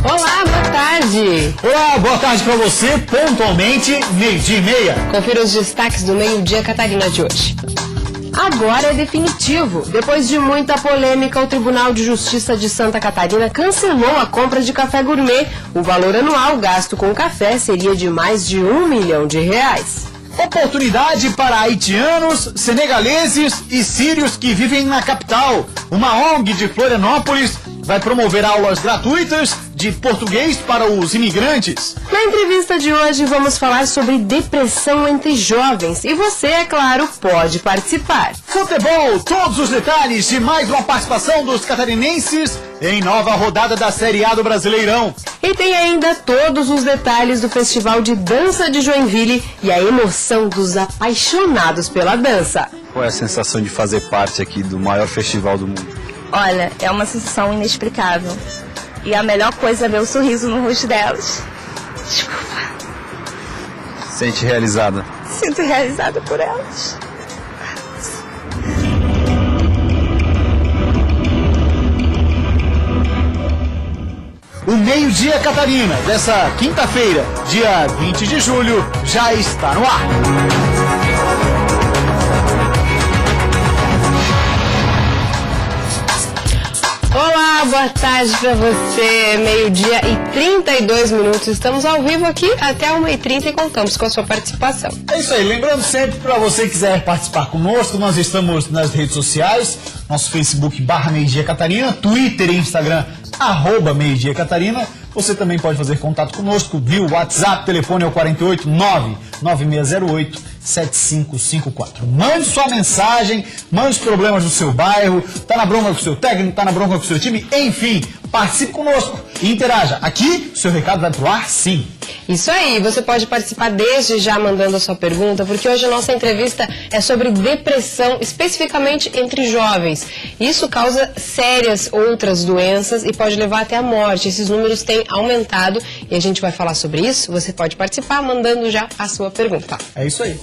Olá, boa tarde. Olá, boa tarde para você, pontualmente, 12:30. Confira os destaques do Meio-Dia Catarina de hoje. Agora é definitivo. Depois de muita polêmica, o Tribunal de Justiça de Santa Catarina cancelou a compra de café gourmet. O valor anual gasto com café seria de mais de R$1 milhão. Oportunidade para haitianos, senegaleses e sírios que vivem na capital. Uma ONG de Florianópolis vai promover aulas gratuitas de português para os imigrantes. Na entrevista de hoje vamos falar sobre depressão entre jovens e você, é claro, pode participar. Futebol, todos os detalhes de mais uma participação dos catarinenses em nova rodada da Série A do Brasileirão. E tem ainda todos os detalhes do Festival de Dança de Joinville e a emoção dos apaixonados pela dança. Qual é a sensação de fazer parte aqui do maior festival do mundo? Olha, é uma sensação inexplicável. E a melhor coisa é ver o sorriso no rosto delas. Desculpa. Sente realizada? Sinto realizada por elas. O Meio-Dia Catarina, dessa quinta-feira, dia 20 de julho, já está no ar. Olá, boa tarde pra você, 12:32. Estamos ao vivo aqui até 1h30 e contamos com a sua participação. É isso aí, lembrando sempre, para você que quiser participar conosco, nós estamos nas redes sociais, nosso Facebook /Meio-Dia Catarina, Twitter e Instagram @Meio-Dia Catarina. Você também pode fazer contato conosco via WhatsApp, telefone é o 48 99608 7554. Mande sua mensagem, mande os problemas do seu bairro, tá na bronca com o seu técnico, tá na bronca com o seu time, enfim, participe conosco e interaja. Aqui, o seu recado vai pro ar, sim. Isso aí, você pode participar desde já mandando a sua pergunta, porque hoje a nossa entrevista é sobre depressão, especificamente entre jovens. Isso causa sérias outras doenças e pode levar até a morte. Esses números têm aumentado e a gente vai falar sobre isso. Você pode participar mandando já a sua pergunta. É isso aí.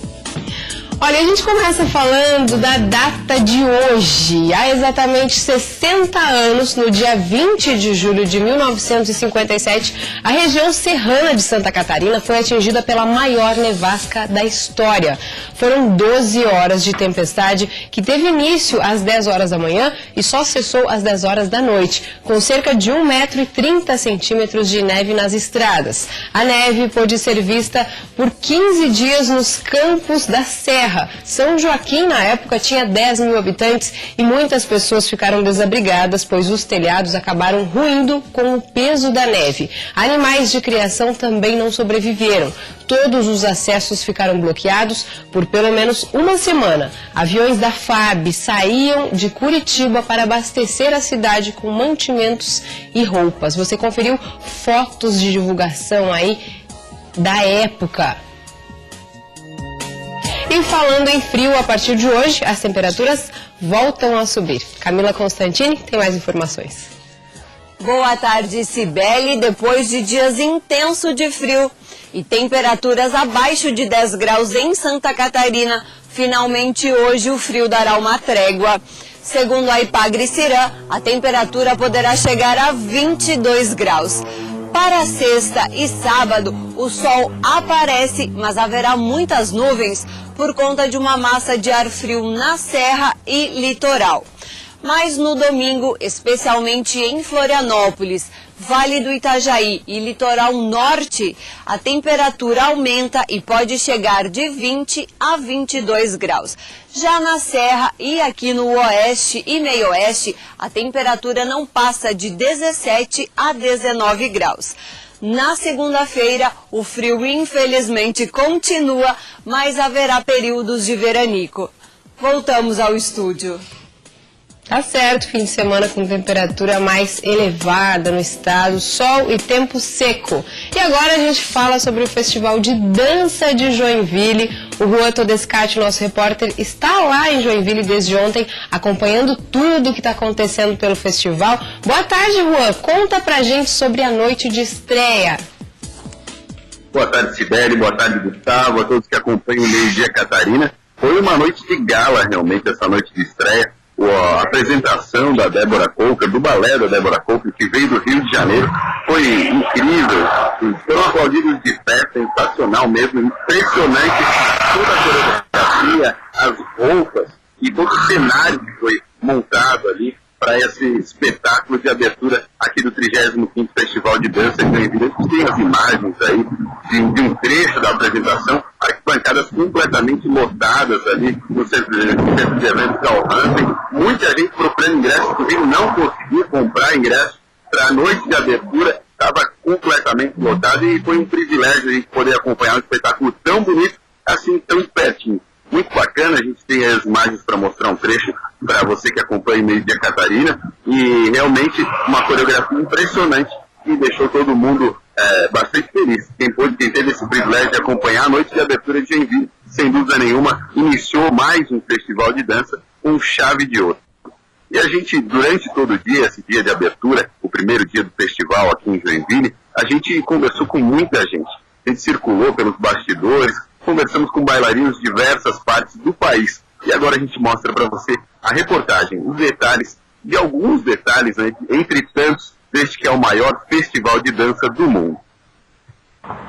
Olha, a gente começa falando da data de hoje. Há exatamente 60 anos, no dia 20 de julho de 1957, a região serrana de Santa Catarina foi atingida pela maior nevasca da história. Foram 12 horas de tempestade que teve início às 10 horas da manhã e só cessou às 10 horas da noite, com cerca de 1,30 m de neve nas estradas. A neve pôde ser vista por 15 dias nos campos da Serra. São Joaquim, na época, tinha 10 mil habitantes e muitas pessoas ficaram desabrigadas, pois os telhados acabaram ruindo com o peso da neve. Animais de criação também não sobreviveram. Todos os acessos ficaram bloqueados por pelo menos uma semana. Aviões da FAB saíam de Curitiba para abastecer a cidade com mantimentos e roupas. Você conferiu fotos de divulgação aí da época. E falando em frio, a partir de hoje, as temperaturas voltam a subir. Camila Constantini tem mais informações. Boa tarde, Cibele. Depois de dias intensos de frio e temperaturas abaixo de 10 graus em Santa Catarina, finalmente hoje o frio dará uma trégua. Segundo a Ipagre-Cirã, a temperatura poderá chegar a 22 graus. Para sexta e sábado, o sol aparece, mas haverá muitas nuvens por conta de uma massa de ar frio na serra e litoral. Mas no domingo, especialmente em Florianópolis, Vale do Itajaí e litoral norte, a temperatura aumenta e pode chegar de 20 a 22 graus. Já na serra e aqui no oeste e meio oeste, a temperatura não passa de 17 a 19 graus. Na segunda-feira, o frio infelizmente continua, mas haverá períodos de veranico. Voltamos ao estúdio. Tá certo, fim de semana com temperatura mais elevada no estado, sol e tempo seco. E agora a gente fala sobre o Festival de Dança de Joinville. O Juan Todescati, nosso repórter, está lá em Joinville desde ontem, acompanhando tudo o que está acontecendo pelo festival. Boa tarde, Juan. Conta pra gente sobre a noite de estreia. Boa tarde, Sibeli. Boa tarde, Gustavo. A todos que acompanham o Meio-Dia Catarina. Foi uma noite de gala, realmente, essa noite de estreia. A apresentação da Débora Coker, do balé da Débora Coker, que veio do Rio de Janeiro, foi incrível, foram aplaudidos de pé, sensacional mesmo, impressionante toda a coreografia, as roupas e todo o cenário que foi montado ali para esse espetáculo de abertura aqui do 35º Festival de Dança de Joinville. A gente tem as imagens aí de um trecho da apresentação, arquibancadas completamente lotadas ali no centro de eventos Carl Hansen, muita gente procurando ingresso, inclusive não conseguiu comprar ingresso para a noite de abertura, estava completamente lotado e foi um privilégio a gente poder acompanhar um espetáculo tão bonito, assim, tão pertinho. Muito bacana, a gente tem as imagens para mostrar um trecho para você que acompanha o Meio-Dia Catarina, e realmente uma coreografia impressionante que deixou todo mundo bastante feliz. Quem teve esse privilégio de acompanhar a noite de abertura de Joinville, sem dúvida nenhuma, iniciou mais um festival de dança com chave de ouro. E a gente, durante todo o dia, esse dia de abertura, o primeiro dia do festival aqui em Joinville, a gente conversou com muita gente. A gente circulou pelos bastidores, conversamos com bailarinos de diversas partes do país. E agora a gente mostra para você a reportagem, os detalhes, e alguns detalhes, né, entre tantos, deste que é o maior festival de dança do mundo.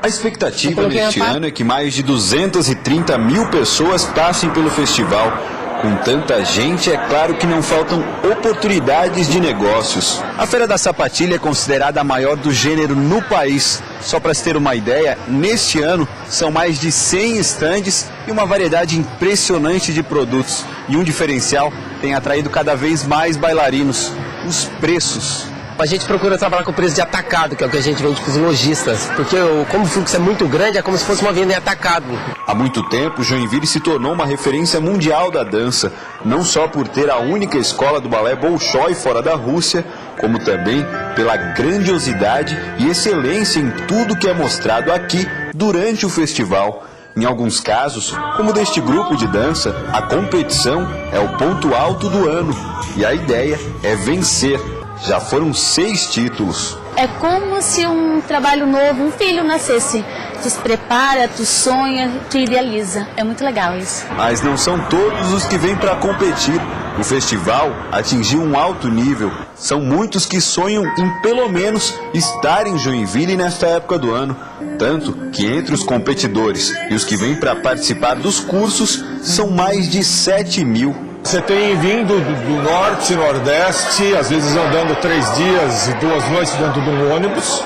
A expectativa neste ano é que mais de 230 mil pessoas passem pelo festival. Com tanta gente, é claro que não faltam oportunidades de negócios. A Feira da Sapatilha é considerada a maior do gênero no país. Só para se ter uma ideia, neste ano são mais de 100 estandes e uma variedade impressionante de produtos. E um diferencial tem atraído cada vez mais bailarinos: os preços. A gente procura trabalhar com o preço de atacado, que é o que a gente vende para os lojistas, porque como o fluxo é muito grande, é como se fosse uma venda em atacado. Há muito tempo, Joinville se tornou uma referência mundial da dança, não só por ter a única escola do balé Bolshoi fora da Rússia, como também pela grandiosidade e excelência em tudo que é mostrado aqui durante o festival. Em alguns casos, como deste grupo de dança, a competição é o ponto alto do ano e a ideia é vencer. Já foram 6 títulos. É como se um trabalho novo, um filho nascesse. Tu se prepara, tu sonha, tu idealiza. É muito legal isso. Mas não são todos os que vêm para competir. O festival atingiu um alto nível. São muitos que sonham em pelo menos estar em Joinville nesta época do ano. Tanto que entre os competidores e os que vêm para participar dos cursos são mais de 7 mil. Você tem vindo do norte, nordeste, às vezes andando 3 dias e 2 noites dentro de um ônibus,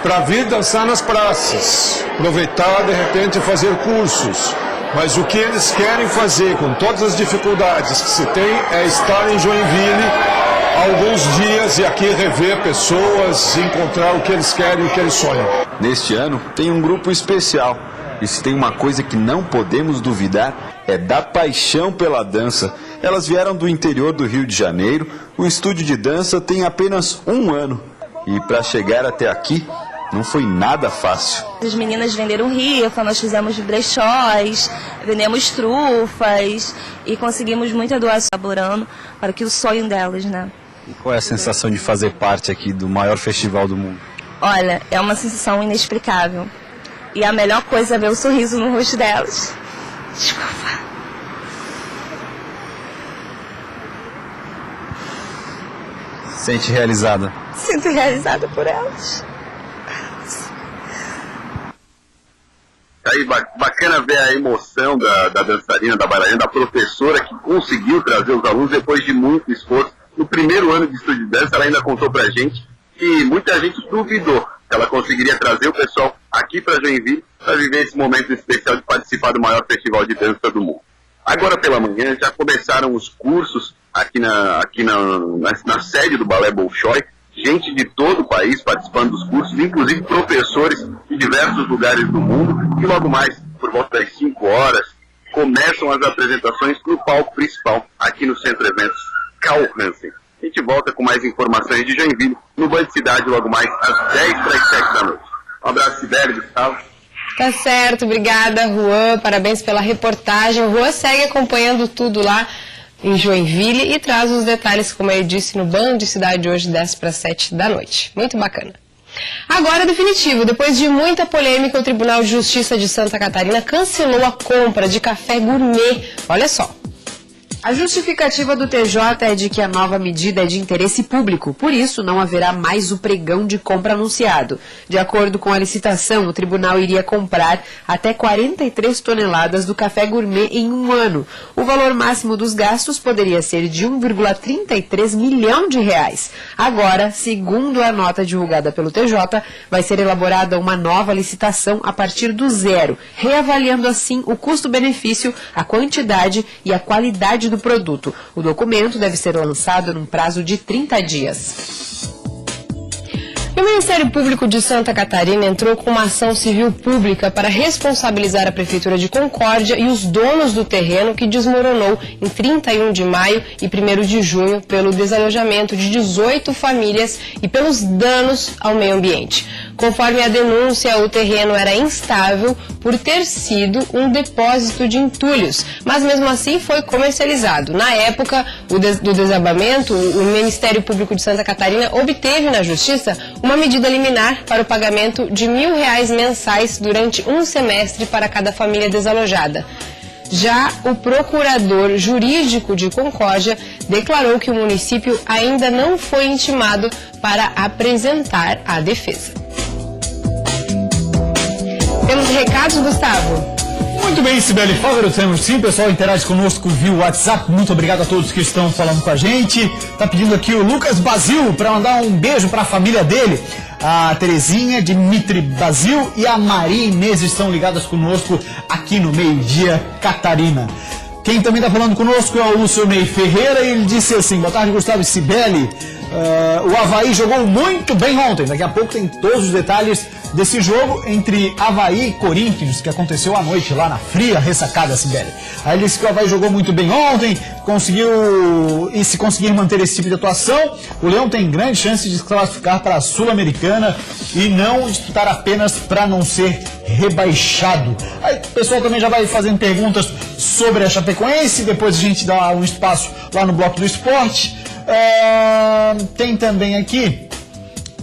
para vir dançar nas praças, aproveitar de repente fazer cursos. Mas o que eles querem fazer, com todas as dificuldades que se tem, é estar em Joinville alguns dias e aqui rever pessoas, encontrar o que eles querem e o que eles sonham. Neste ano tem um grupo especial. E se tem uma coisa que não podemos duvidar, é da paixão pela dança. Elas vieram do interior do Rio de Janeiro. O estúdio de dança tem apenas 1 ano. E para chegar até aqui, não foi nada fácil. As meninas venderam rifa, nós fizemos brechós, vendemos trufas e conseguimos muita doação elaborando para que o sonho delas, né? E qual é a sensação de fazer parte aqui do maior festival do mundo? Olha, é uma sensação inexplicável. E a melhor coisa é ver o sorriso no rosto delas. Desculpa. Sente realizada? Sinto realizada por elas. Aí, bacana ver a emoção da dançarina, da bailarina, da professora que conseguiu trazer os alunos depois de muito esforço. No primeiro ano de estúdio de dança, ela ainda contou pra gente que muita gente duvidou que ela conseguiria trazer o pessoal aqui para Joinville para viver esse momento especial de participar do maior festival de dança do mundo. Agora pela manhã já começaram os cursos aqui na sede do Balé Bolshoi, gente de todo o país participando dos cursos, inclusive professores de diversos lugares do mundo, e logo mais, por volta das 5 horas, começam as apresentações no palco principal, aqui no Centro Eventos Carl Hansen. A gente volta com mais informações de Joinville no Band Cidade logo mais às 10 para as 7 da noite. Um abraço, Sibeli, Gustavo. Tá certo, obrigada, Juan, parabéns pela reportagem. O Juan segue acompanhando tudo lá em Joinville e traz os detalhes, como eu disse, no Band Cidade hoje, 10 para 7 da noite. Muito bacana. Agora, definitivo, depois de muita polêmica, o Tribunal de Justiça de Santa Catarina cancelou a compra de café gourmet. Olha só. A justificativa do TJ é de que a nova medida é de interesse público, por isso não haverá mais o pregão de compra anunciado. De acordo com a licitação, o tribunal iria comprar até 43 toneladas do café gourmet em um ano. O valor máximo dos gastos poderia ser de 1,33 milhão de reais. Agora, segundo a nota divulgada pelo TJ, vai ser elaborada uma nova licitação a partir do zero, reavaliando assim o custo-benefício, a quantidade e a qualidade do produto. O documento deve ser lançado num prazo de 30 dias. E o Ministério Público de Santa Catarina entrou com uma ação civil pública para responsabilizar a Prefeitura de Concórdia e os donos do terreno que desmoronou em 31 de maio e 1º de junho pelo desalojamento de 18 famílias e pelos danos ao meio ambiente. Conforme a denúncia, o terreno era instável por ter sido um depósito de entulhos, mas mesmo assim foi comercializado. Na época do desabamento, o Ministério Público de Santa Catarina obteve na Justiça uma medida liminar para o pagamento de R$1.000 mensais durante um semestre para cada família desalojada. Já o procurador jurídico de Concórdia declarou que o município ainda não foi intimado para apresentar a defesa. Temos recados, Gustavo? Muito bem, Sibeli Fávero, temos sim, o pessoal interage conosco via WhatsApp, muito obrigado a todos que estão falando com a gente. Tá pedindo aqui o Lucas Basil para mandar um beijo para a família dele, a Terezinha, Dimitri Basil e a Maria Inês estão ligadas conosco aqui no Meio-Dia Catarina. Quem também está falando conosco é o Lúcio Ney Ferreira e ele disse assim: boa tarde, Gustavo e Sibeli. O Avaí jogou muito bem ontem. Daqui a pouco tem todos os detalhes desse jogo entre Avaí e Corinthians, que aconteceu à noite lá na fria ressacada, Sibeli. Aí ele disse que o Avaí jogou muito bem ontem, e se conseguir manter esse tipo de atuação, o Leão tem grande chance de se classificar para a Sul-Americana e não disputar apenas para não ser rebaixado. Aí o pessoal também já vai fazendo perguntas sobre a Chapecoense, depois a gente dá um espaço lá no Bloco do Esporte. Tem também aqui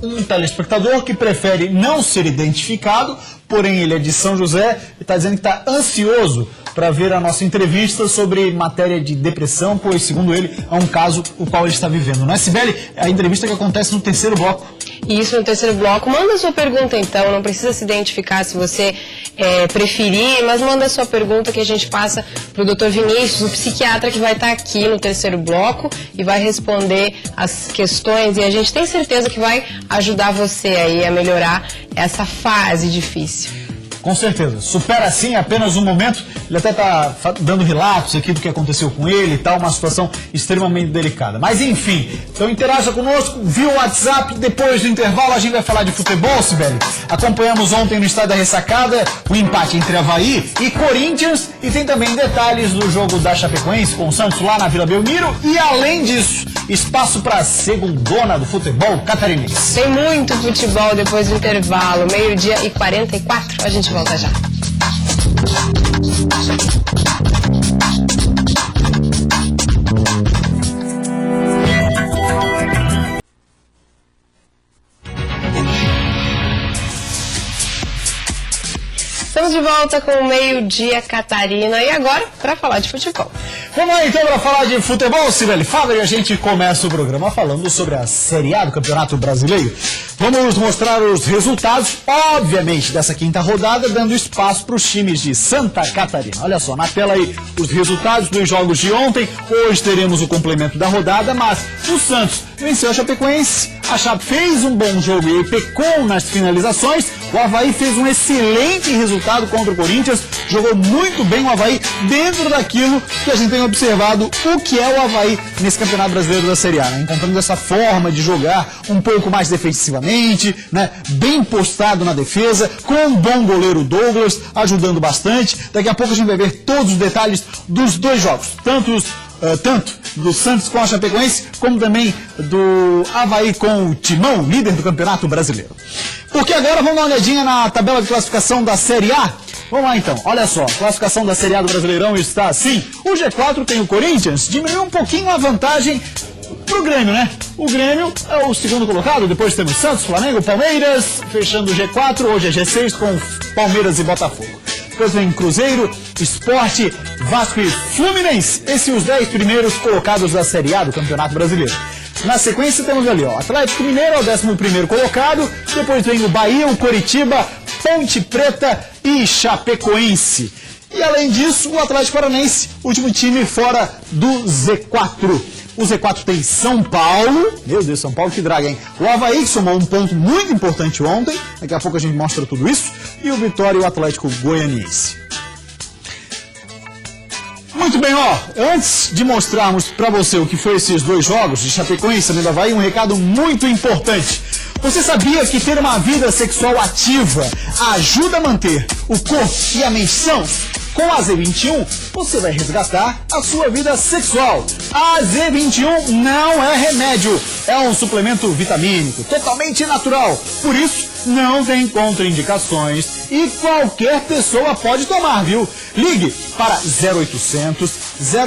um telespectador que prefere não ser identificado, porém ele é de São José e está dizendo que está ansioso para ver a nossa entrevista sobre matéria de depressão, pois, segundo ele, é um caso o qual ele está vivendo. Não é, Sibeli? A entrevista que acontece no terceiro bloco. Isso, no terceiro bloco. Manda sua pergunta, então. Não precisa se identificar se você preferir, mas manda sua pergunta que a gente passa para o Dr. Vinícius, o psiquiatra que vai estar aqui no terceiro bloco e vai responder as questões. E a gente tem certeza que vai ajudar você aí a melhorar essa fase difícil. Com certeza. Supera sim, apenas um momento. Ele até está dando relatos aqui do que aconteceu com ele e tal, uma situação extremamente delicada. Mas enfim, então interaja conosco via WhatsApp. Depois do intervalo a gente vai falar de futebol, Sibeli. Acompanhamos ontem no Estádio da Ressacada o empate entre Avaí e Corinthians e tem também detalhes do jogo da Chapecoense com o Santos lá na Vila Belmiro e além disso, espaço para a segundona do futebol catarinense. Tem muito futebol depois do intervalo, 12h44, a gente volta já. Estamos de volta com o Meio-Dia Catarina e agora para falar de futebol. Vamos lá então para falar de futebol, Sibeli Fávero, e a gente começa o programa falando sobre a Série A do Campeonato Brasileiro. Vamos mostrar os resultados, obviamente, dessa quinta rodada, dando espaço para os times de Santa Catarina. Olha só, na tela aí os resultados dos jogos de ontem. Hoje teremos o complemento da rodada, mas o Santos venceu a Chapecoense, a Chape fez um bom jogo e pecou nas finalizações. O Avaí fez um excelente resultado contra o Corinthians, jogou muito bem o Avaí dentro daquilo que a gente tem observado o que é o Avaí nesse Campeonato Brasileiro da Série A, né? Encontrando essa forma de jogar um pouco mais defensivamente, né? Bem postado na defesa, com um bom goleiro Douglas, ajudando bastante. Daqui a pouco a gente vai ver todos os detalhes dos dois jogos, tanto do Santos com a Chapecoense, como também do Avaí com o Timão, líder do Campeonato Brasileiro. Porque agora vamos dar uma olhadinha na tabela de classificação da Série A. Vamos lá então, olha só, a classificação da Série A do Brasileirão está assim. O G4 tem o Corinthians, diminuiu um pouquinho a vantagem pro Grêmio, né? O Grêmio é o segundo colocado, depois temos Santos, Flamengo, Palmeiras, fechando o G4, hoje é G6 com Palmeiras e Botafogo. Depois vem Cruzeiro, Sport, Vasco e Fluminense. Esses os 10 primeiros colocados da Série A do Campeonato Brasileiro. Na sequência temos ali, ó, Atlético Mineiro é o 11º colocado, depois vem o Bahia, o Coritiba, Ponte Preta e Chapecoense. E além disso, o Atlético Paranaense, último time fora do Z4. O Z4 tem São Paulo, meu Deus, São Paulo que draga, hein? O Avaí que somou um ponto muito importante ontem, daqui a pouco a gente mostra tudo isso, e o Vitória e o Atlético Goianiense. Muito bem, ó, antes de mostrarmos para você o que foi esses 2 jogos de Chapecoense e do Avaí, um recado muito importante. Você sabia que ter uma vida sexual ativa ajuda a manter o corpo e a mente sãos? Com a Z21, você vai resgatar a sua vida sexual. A Z21 não é remédio, é um suplemento vitamínico, totalmente natural. Por isso, não tem contraindicações e qualquer pessoa pode tomar, viu? Ligue para 0800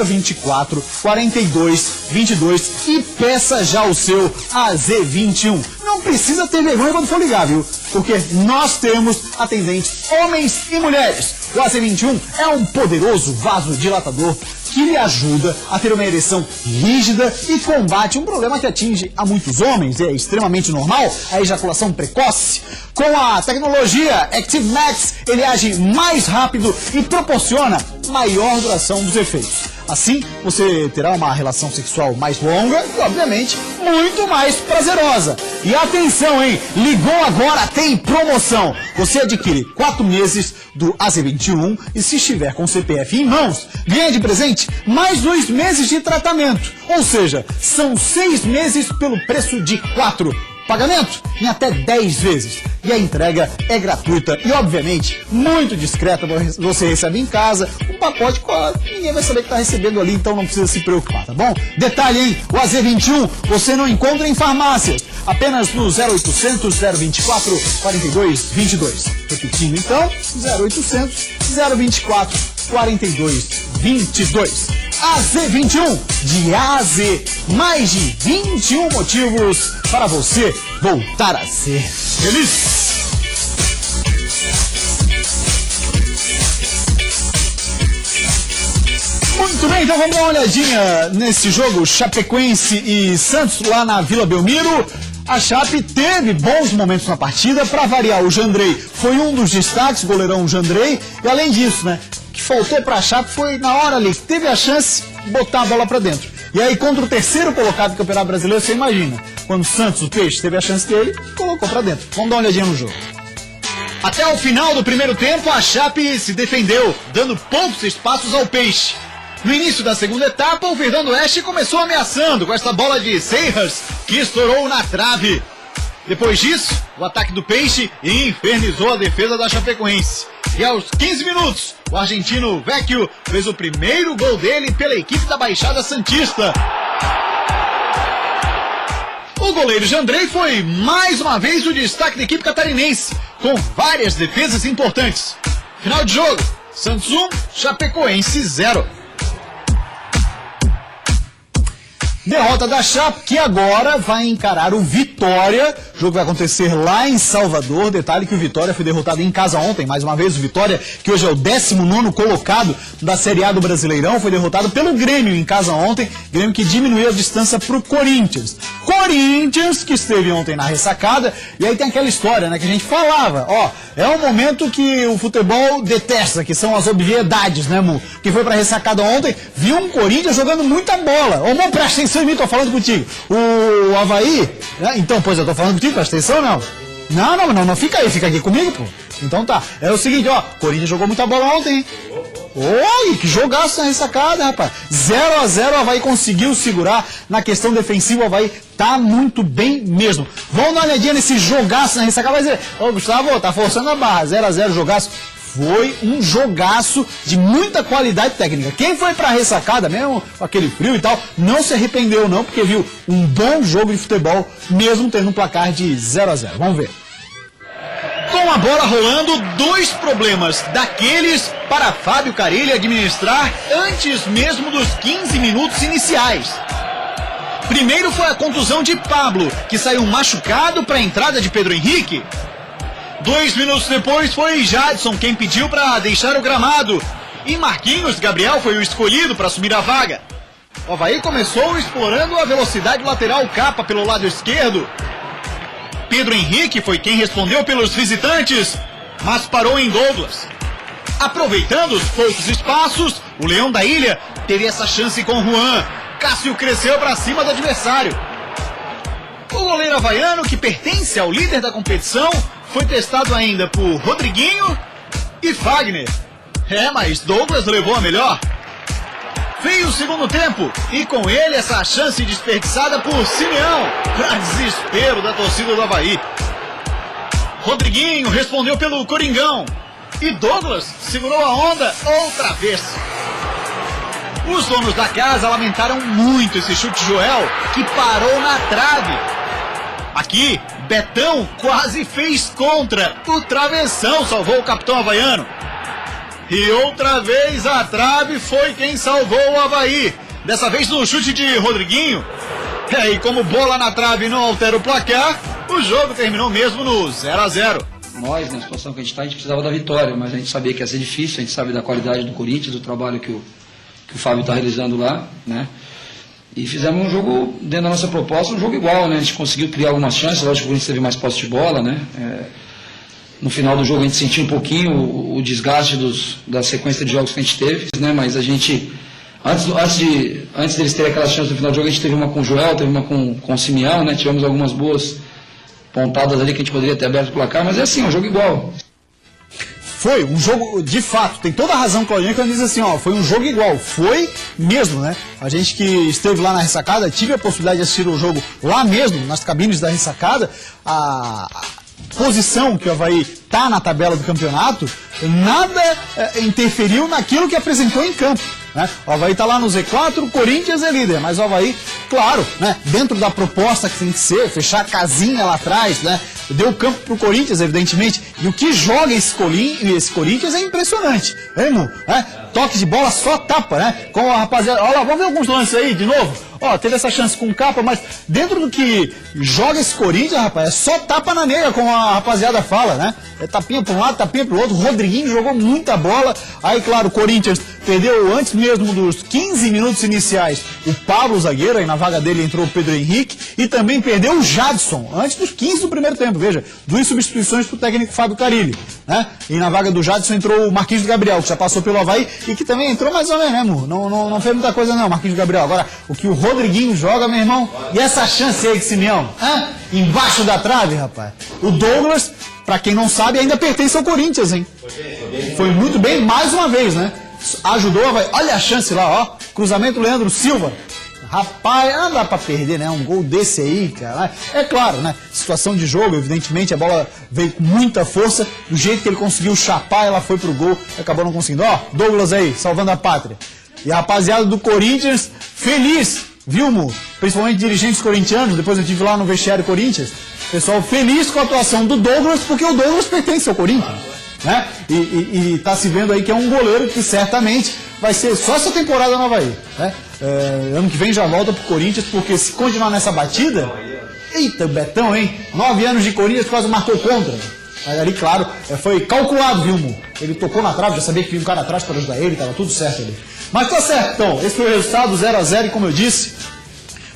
024 42 22 e peça já o seu AZ21. Não precisa ter vergonha quando for ligar, viu? Porque nós temos atendentes homens e mulheres. O AZ21 é um poderoso vasodilatador que lhe ajuda a ter uma ereção rígida e combate um problema que atinge a muitos homens, é extremamente normal, a ejaculação precoce. Com a tecnologia Active Max, ele age mais rápido e proporciona maior duração dos efeitos. Assim, você terá uma relação sexual mais longa e, obviamente, muito mais prazerosa. E atenção, hein? Ligou agora, tem promoção. Você adquire 4 meses do AZ21 e, se estiver com o CPF em mãos, ganha de presente mais 2 meses de tratamento. Ou seja, são 6 meses pelo preço de 4. Pagamento em até 10 vezes. E a entrega é gratuita e, obviamente, muito discreta. Você recebe em casa um pacote que ninguém vai saber que está recebendo ali, então não precisa se preocupar, tá bom? Detalhe, hein? O AZ21 você não encontra em farmácias, apenas no 0800 024 42 22. Repetindo, então, 0800 024 42 22. AZ21, de A a Z, mais de 21 motivos para você voltar a ser feliz. Muito bem, então vamos dar uma olhadinha nesse jogo Chapecoense e Santos lá na Vila Belmiro. A Chape teve bons momentos na partida, para variar, o Jandrei foi um dos destaques, o goleirão Jandrei, e além disso, né, que faltou para a Chape foi na hora ali, que teve a chance de botar a bola para dentro. E aí contra o 3º colocado do Campeonato Brasileiro, você imagina, quando o Santos, o Peixe, teve a chance dele, colocou para dentro. Vamos dar uma olhadinha no jogo. Até o final do primeiro tempo, a Chape se defendeu, dando poucos espaços ao Peixe. No início da segunda etapa, o Verdão do Oeste começou ameaçando com essa bola de Seijas, que estourou na trave. Depois disso, o ataque do Peixe infernizou a defesa da Chapecoense. E aos 15 minutos, o argentino Vecchio fez o primeiro gol dele pela equipe da Baixada Santista. O goleiro Jandrei foi mais uma vez o destaque da equipe catarinense, com várias defesas importantes. Final de jogo, Santos 1, Chapecoense 0. Derrota da Chape, que agora vai encarar o Vitória. O jogo vai acontecer lá em Salvador. Detalhe que o Vitória foi derrotado em casa ontem. Mais uma vez o Vitória, que hoje é o 19º colocado da Série A do Brasileirão, foi derrotado pelo Grêmio em casa ontem. Grêmio que diminuiu a distância para o Corinthians. Corinthians, que esteve ontem na ressacada. E aí tem aquela história, né, que a gente falava. Ó, é um momento que o futebol detesta, que são as obviedades, né, Mu? Que foi pra ressacada ontem, viu um Corinthians jogando muita bola. Ô, Mu, presta atenção em mim, tô falando contigo. O Avaí, né? Então, pois eu tô falando contigo, presta atenção, não? Não, fica aí, fica aqui comigo, pô. Então tá, é o seguinte, ó, Corinthians jogou muita bola ontem, hein? Oi, que jogaço na ressacada, rapaz. 0-0, o Avaí conseguiu segurar na questão defensiva, o Avaí tá muito bem mesmo. Vamos dar uma olhadinha nesse jogaço na ressacada, vai dizer, ô Gustavo, tá forçando a barra, 0-0, jogaço. Foi um jogaço de muita qualidade técnica. Quem foi pra ressacada mesmo, com aquele frio e tal, não se arrependeu não, porque viu um bom jogo de futebol, mesmo tendo um placar de 0-0. Vamos ver. Com a bola rolando, 2 problemas daqueles para Fábio Carille administrar antes mesmo dos 15 minutos iniciais. Primeiro foi a contusão de Pablo, que saiu machucado para a entrada de Pedro Henrique. 2 minutos depois foi Jadson quem pediu para deixar o gramado. e Marquinhos Gabriel foi o escolhido para assumir a vaga. O Avaí começou explorando a velocidade lateral Capa pelo lado esquerdo. Pedro Henrique foi quem respondeu pelos visitantes, mas parou em Douglas. Aproveitando os poucos espaços, o Leão da Ilha teve essa chance com Juan. Cássio cresceu para cima do adversário. O goleiro havaiano, que pertence ao líder da competição, foi testado ainda por Rodriguinho e Fagner. Mas Douglas levou a melhor. Veio o segundo tempo e com ele essa chance desperdiçada por Simeão, para desespero da torcida do Avaí. Rodriguinho respondeu pelo Coringão e Douglas segurou a onda outra vez. Os donos da casa lamentaram muito esse chute de Joel, que parou na trave. Aqui, Betão quase fez contra. O travessão salvou o capitão havaiano. E outra vez a trave foi quem salvou o Avaí. Dessa vez no chute de Rodriguinho. E como bola na trave não altera o placar, o jogo terminou mesmo no 0-0. Nós, na situação que a gente precisava da vitória, mas a gente sabia que ia ser difícil, a gente sabe da qualidade do Corinthians, do trabalho que o Fábio está realizando lá, né? E fizemos um jogo, dentro da nossa proposta, um jogo igual, né? A gente conseguiu criar algumas chances, lógico que o Corinthians teve mais posse de bola, né? No final do jogo a gente sentiu um pouquinho o desgaste da sequência de jogos que a gente teve, né? Mas a gente, antes deles terem aquela chance no final do jogo, a gente teve uma com o Joel, teve uma com o Simeão, né? Tivemos algumas boas pontadas ali que a gente poderia ter aberto o placar, mas é assim, um jogo igual. Foi um jogo, de fato, tem toda a razão, Claudinho, quando diz assim, ó, foi um jogo igual, foi mesmo, né? A gente que esteve lá na ressacada, tive a possibilidade de assistir o jogo lá mesmo, nas cabines da ressacada, a posição que o Avaí está na tabela do campeonato, nada interferiu naquilo que apresentou em campo. Né? O Avaí está lá no Z4, o Corinthians é líder, mas o Avaí, claro, né, dentro da proposta que tem que ser, fechar a casinha lá atrás, né, deu campo pro Corinthians, evidentemente, e o que joga esse Corinthians é impressionante, hein, né? Toque de bola só tapa, né? Com a rapaziada, olha lá, vamos ver alguns lances aí de novo. Ó, teve essa chance com o Capa, mas dentro do que joga esse Corinthians, rapaz, é só tapa na nega, como a rapaziada fala, né? É tapinha para um lado, tapinha para o outro. O Rodriguinho jogou muita bola. Aí, claro, o Corinthians perdeu antes mesmo dos 15 minutos iniciais o Pablo, zagueiro, aí na vaga dele entrou o Pedro Henrique, e também perdeu o Jadson, antes dos 15 do primeiro tempo, veja, 2 substituições para o técnico Fábio Carilli, né? E na vaga do Jadson entrou o Marquinhos Gabriel, que já passou pelo Avaí, e que também entrou mais ou menos, né, amor? Não fez muita coisa não, Marquinhos Gabriel. Agora, o que o Rodriguinho joga, meu irmão, e essa chance aí de Simeão, embaixo da trave, rapaz. O Douglas, pra quem não sabe, ainda pertence ao Corinthians, hein? Foi muito bem, mais uma vez, né? Ajudou, olha a chance lá, ó, cruzamento Leandro Silva. Rapaz, não dá pra perder, né? Um gol desse aí, cara. É claro, né? Situação de jogo, evidentemente, a bola veio com muita força. Do jeito que ele conseguiu chapar, ela foi pro gol e acabou não conseguindo. Ó, Douglas aí, salvando a pátria. E a rapaziada do Corinthians, feliz, viu, Mu? Principalmente dirigentes corintianos, depois eu estive lá no vestiário Corinthians. Pessoal feliz com a atuação do Douglas, porque o Douglas pertence ao Corinthians, né? E tá se vendo aí que é um goleiro que certamente vai ser só essa temporada no Avaí, né? Ano que vem já volta pro Corinthians, porque se continuar nessa batida, eita, Betão, hein? 9 anos de Corinthians quase marcou contra. Mas ali, claro, foi calculado, viu, Mu? Ele tocou na trave, já sabia que vinha um cara atrás para ajudar ele, tava tudo certo ali. Mas tá certo, então, esse foi o resultado 0-0 e, como eu disse,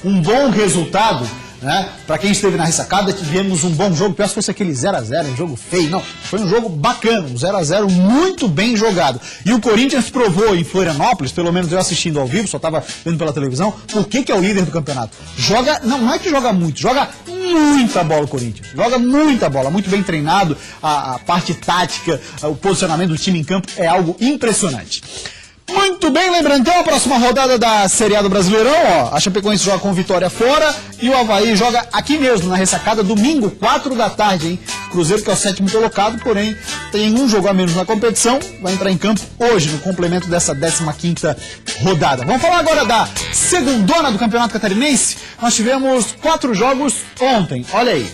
um bom resultado, né? Para quem esteve na ressacada, tivemos um bom jogo. Peço que fosse aquele 0-0, um jogo feio. Não, foi um jogo bacana, um 0-0 muito bem jogado. E o Corinthians provou em Florianópolis, pelo menos eu assistindo ao vivo, só estava vendo pela televisão, por que é o líder do campeonato. Joga, não é que joga muito, joga muita bola o Corinthians. Joga muita bola, muito bem treinado. A parte tática, o posicionamento do time em campo é algo impressionante. Muito bem, lembrando então a próxima rodada da Série A do Brasileirão, ó, a Chapecoense joga com Vitória fora e o Avaí joga aqui mesmo, na ressacada, domingo, 4 da tarde, hein? Cruzeiro, que é o 7º colocado, porém tem um jogo a menos na competição, vai entrar em campo hoje, no complemento dessa 15ª rodada. Vamos falar agora da segundona do Campeonato Catarinense. Nós tivemos 4 jogos ontem, olha aí.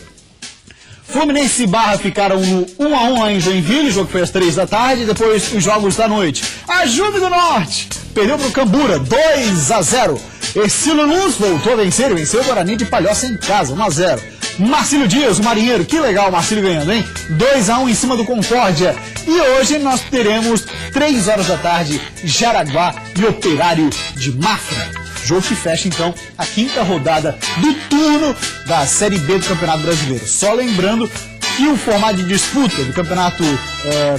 Fluminense e Barra ficaram no 1-1 lá em Joinville, o jogo foi às 3 da tarde, depois os jogos da noite. A Juve do Norte perdeu para o Cambura, 2-0. Ercílio Luz voltou a vencer, venceu o Guarani de Palhoça em casa, 1-0. Marcílio Dias, o marinheiro, que legal o Marcílio ganhando, hein? 2-1 em cima do Concórdia. E hoje nós teremos 3 horas da tarde, Jaraguá e Operário de Mafra. Jogo que fecha então a 5ª rodada do turno da Série B do Campeonato Brasileiro. Só lembrando que o formato de disputa do Campeonato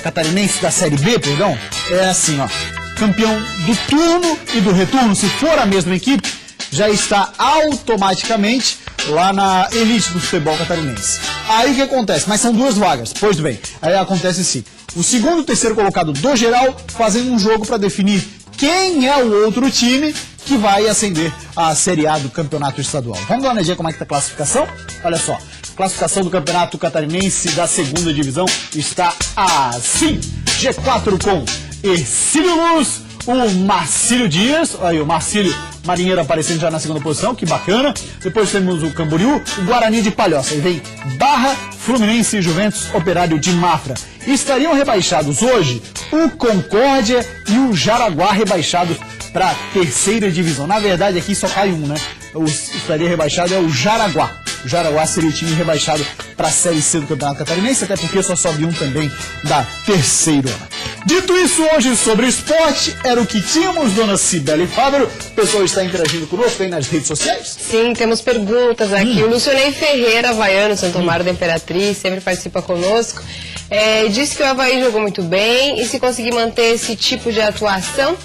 Catarinense da Série B, perdão, é assim, ó. Campeão do turno e do retorno, se for a mesma equipe, já está automaticamente lá na elite do futebol catarinense. Aí o que acontece? Mas são 2 vagas, pois bem, aí acontece assim. O segundo e o terceiro colocado do geral fazendo um jogo para definir quem é o outro time que vai ascender à Série A do Campeonato Estadual. Vamos dar uma ideia como é que está a classificação? Olha só, a classificação do Campeonato Catarinense da 2ª Divisão está assim. G4 com Ercílio Luz, o Marcílio Dias, aí o Marcílio Marinheiro aparecendo já na 2ª posição, que bacana. Depois temos o Camboriú, o Guarani de Palhoça. Aí vem Barra, Fluminense e Juventus, Operário de Mafra. Estariam rebaixados hoje o Concórdia e o Jaraguá rebaixados para a 3ª Divisão. Na verdade aqui só cai um, né? O estaria rebaixado é o Jaraguá. O Jaraguá seria o time rebaixado para a Série C do Campeonato Catarinense, até porque só sobe um também da 3ª. Dito isso, hoje sobre esporte, era o que tínhamos, dona Cibele Fávero. O pessoal está interagindo conosco aí nas redes sociais? Sim, temos perguntas aqui. O Lucionei Ferreira, havaiano, Santo Amaro da Imperatriz, sempre participa conosco. Disse que o Avaí jogou muito bem e se conseguir manter esse tipo de atuação,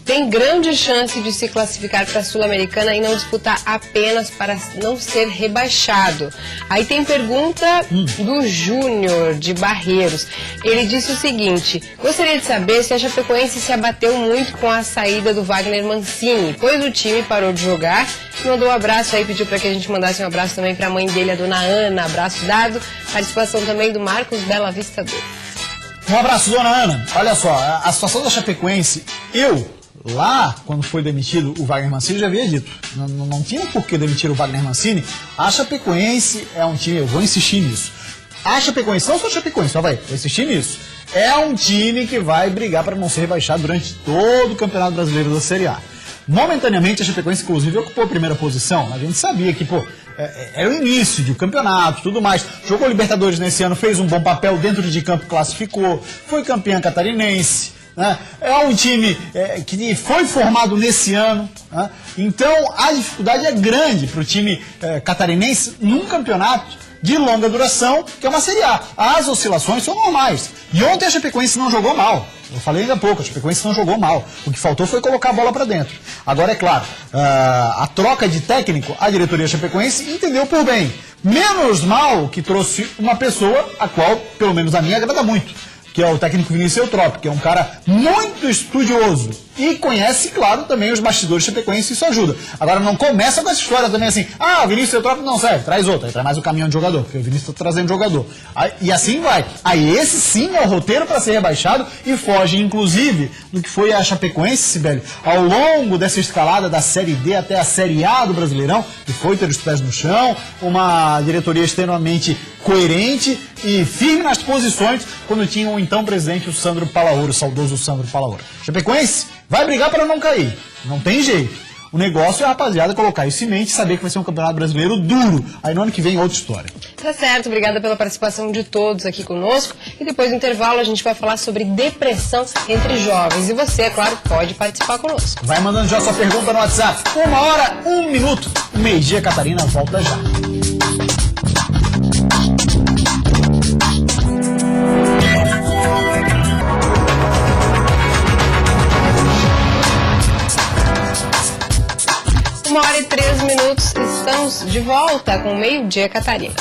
tem grande chance de se classificar para a Sul-Americana e não disputar apenas para não ser rebaixado. Aí tem pergunta do Júnior de Barreiros. Ele disse o seguinte: gostaria de saber se a Chapecoense se abateu muito com a saída do Wagner Mancini, pois o time parou de jogar. Mandou um abraço aí, pediu para que a gente mandasse um abraço também para a mãe dele, a dona Ana. Abraço dado. Participação também do Marcos Bela Vista do. Um abraço, dona Ana. Olha só, a situação da Chapecoense, lá, quando foi demitido o Wagner Mancini, já havia dito, não tinha por que demitir o Wagner Mancini. A Chapecoense é um time, eu vou insistir nisso, a Chapecoense, não só a Chapecoense, só vou insistir nisso, é um time que vai brigar para não ser rebaixado durante todo o Campeonato Brasileiro da Série A. Momentaneamente a Chapecoense, inclusive, ocupou a 1ª posição. A gente sabia que, era o início do campeonato, tudo mais. Jogou Libertadores nesse ano, fez um bom papel dentro de campo, classificou, foi campeão catarinense. É um time que foi formado nesse ano, né? Então a dificuldade é grande para o time catarinense num campeonato de longa duração, que é uma Série A. As oscilações são normais. E ontem a Chapecoense não jogou mal. Eu falei ainda há pouco, a Chapecoense não jogou mal. O que faltou foi colocar a bola para dentro. Agora, é claro, a troca de técnico, a diretoria Chapecoense entendeu por bem. Menos mal que trouxe uma pessoa a qual, pelo menos a mim, agrada muito, que é o técnico Vinícius Eutrópio, que é um cara muito estudioso e conhece, claro, também os bastidores chapecoenses, isso ajuda. Agora, não começa com essa história também assim, o Vinícius Eutrópio não serve, traz outro, aí traz mais o caminhão de jogador, porque o Vinícius está trazendo jogador. E assim vai. Aí esse sim é o roteiro para ser rebaixado e foge, inclusive, do que foi a Chapecoense, Sibeli, ao longo dessa escalada da Série D até a Série A do Brasileirão, que foi ter os pés no chão, uma diretoria extremamente coerente e firme nas posições quando tinha o então presidente, o Sandro Palaoro, o saudoso Sandro Palaoro. Chapecoense vai brigar para não cair, não tem jeito. O negócio é a rapaziada colocar isso em mente e saber que vai ser um campeonato brasileiro duro. Aí no ano que vem outra história. Tá certo, obrigada pela participação de todos aqui conosco. E depois do intervalo a gente vai falar sobre depressão entre jovens. E você, é claro, pode participar conosco. Vai mandando já sua pergunta no WhatsApp. 1h, 1 minuto. O Meio-Dia Catarina volta já. Uma hora e 3 minutos, estamos de volta com o Meio-Dia Catarina.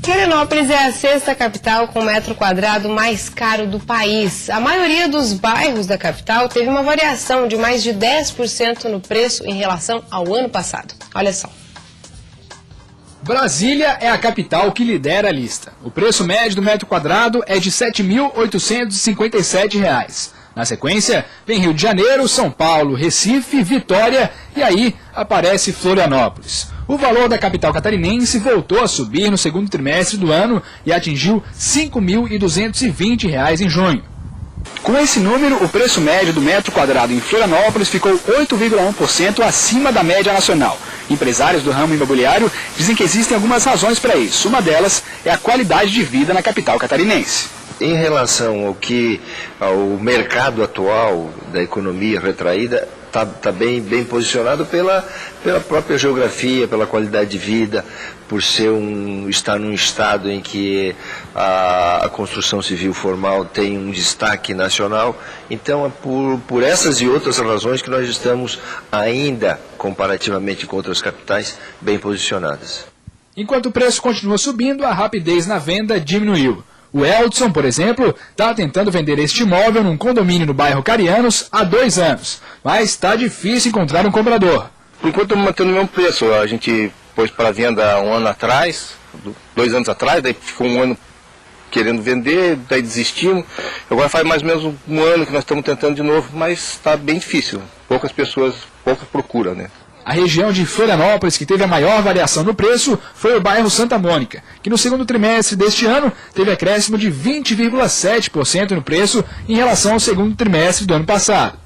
Florianópolis é a 6ª capital com metro quadrado mais caro do país. A maioria dos bairros da capital teve uma variação de mais de 10% no preço em relação ao ano passado. Olha só. Brasília é a capital que lidera a lista. O preço médio do metro quadrado é de R$ 7.857. Na sequência, vem Rio de Janeiro, São Paulo, Recife, Vitória e aí aparece Florianópolis. O valor da capital catarinense voltou a subir no segundo trimestre do ano e atingiu R$ 5.220 em junho. Com esse número, o preço médio do metro quadrado em Florianópolis ficou 8,1% acima da média nacional. Empresários do ramo imobiliário dizem que existem algumas razões para isso. Uma delas é a qualidade de vida na capital catarinense. Em relação ao mercado atual da economia retraída, está bem posicionado pela própria geografia, pela qualidade de vida, por estar num estado em que a construção civil formal tem um destaque nacional. Então, é por essas e outras razões que nós estamos ainda, comparativamente com outras capitais, bem posicionadas. Enquanto o preço continua subindo, a rapidez na venda diminuiu. O Eldson, por exemplo, está tentando vender este imóvel num condomínio no bairro Carianos há 2 anos, mas está difícil encontrar um comprador. Por enquanto estamos mantendo o mesmo preço. A gente pôs para venda 1 ano atrás, 2 anos atrás, daí ficou 1 ano querendo vender, daí desistimos. Agora faz mais ou menos 1 ano que nós estamos tentando de novo, mas está bem difícil. Pouca procura, né? A região de Florianópolis que teve a maior variação no preço foi o bairro Santa Mônica, que no segundo trimestre deste ano teve acréscimo de 20,7% no preço em relação ao segundo trimestre do ano passado.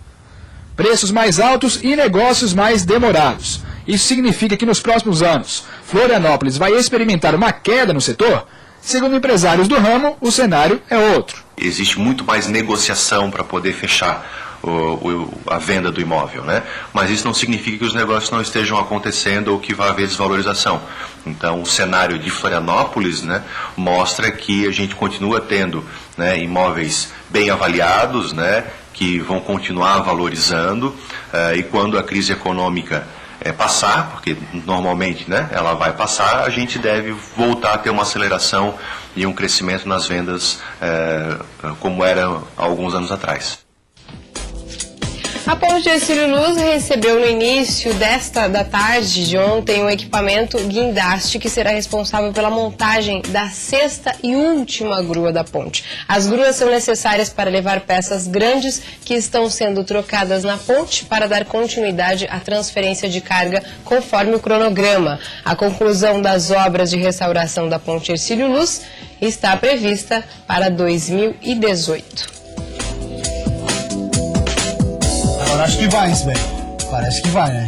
Preços mais altos e negócios mais demorados. Isso significa que nos próximos anos, Florianópolis vai experimentar uma queda no setor? Segundo empresários do ramo, o cenário é outro. Existe muito mais negociação para poder fechar a venda do imóvel, né? Mas isso não significa que os negócios não estejam acontecendo ou que vai haver desvalorização. Então, o cenário de Florianópolis, né, mostra que a gente continua tendo, né, imóveis bem avaliados, né, que vão continuar valorizando, e quando a crise econômica passar, porque normalmente, né, ela vai passar, a gente deve voltar a ter uma aceleração e um crescimento nas vendas como era há alguns anos atrás. A Ponte Hercílio Luz recebeu no início da tarde de ontem um equipamento guindaste que será responsável pela montagem da 6ª e última grua da ponte. As gruas são necessárias para levar peças grandes que estão sendo trocadas na ponte para dar continuidade à transferência de carga conforme o cronograma. A conclusão das obras de restauração da Ponte Hercílio Luz está prevista para 2018. Acho que vai, isso, velho. Parece que vai, né?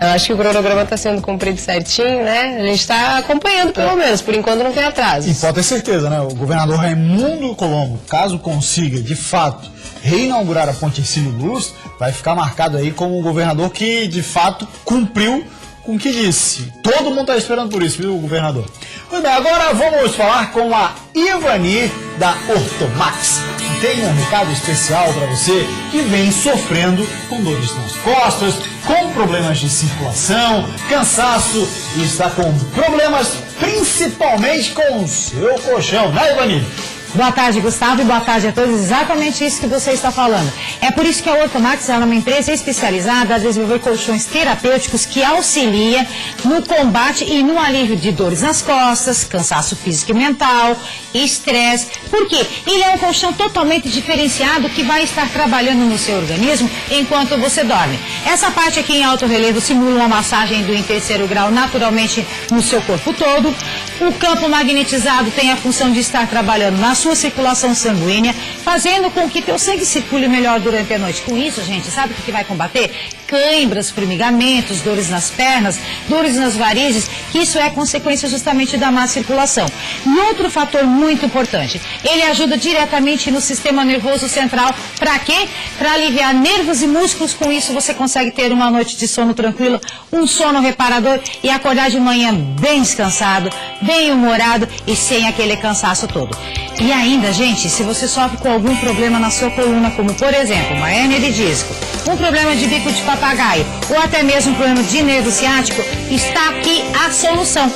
Eu acho que o cronograma está sendo cumprido certinho, né? A gente está acompanhando, pelo menos. Por enquanto não tem atrasos. E pode ter certeza, né? O governador Raimundo Colombo, caso consiga, de fato, reinaugurar a Ponte Hercílio Luz, vai ficar marcado aí como um governador que, de fato, cumpriu com o que disse. Todo mundo está esperando por isso, viu, governador? Muito bem, agora vamos falar com a Ivani da Ortomax. Tem um recado especial para você que vem sofrendo com dores nas costas, com problemas de circulação, cansaço e está com problemas principalmente com o seu colchão, né, Ivani? Boa tarde, Gustavo, e boa tarde a todos. Exatamente isso que você está falando. É por isso que a Ortomax é uma empresa especializada a desenvolver colchões terapêuticos que auxilia no combate e no alívio de dores nas costas, cansaço físico e mental, estresse. Por quê? Ele é um colchão totalmente diferenciado que vai estar trabalhando no seu organismo enquanto você dorme. Essa parte aqui em alto relevo simula uma massagem do em 3º grau naturalmente no seu corpo todo. O campo magnetizado tem a função de estar trabalhando na sua circulação sanguínea, fazendo com que teu sangue circule melhor durante a noite. Com isso, gente, sabe o que vai combater? Cãibras, formigamentos, dores nas pernas, dores nas varizes, que isso é consequência justamente da má circulação. E outro fator muito importante, ele ajuda diretamente no sistema nervoso central. Para quê? Para aliviar nervos e músculos. Com isso você consegue ter uma noite de sono tranquilo, um sono reparador e acordar de manhã bem descansado, bem humorado e sem aquele cansaço todo. E ainda, gente, se você sofre com algum problema na sua coluna, como por exemplo, uma hérnia de disco, um problema de bico de papagaio ou até mesmo um problema de nervo ciático, está aqui a solução.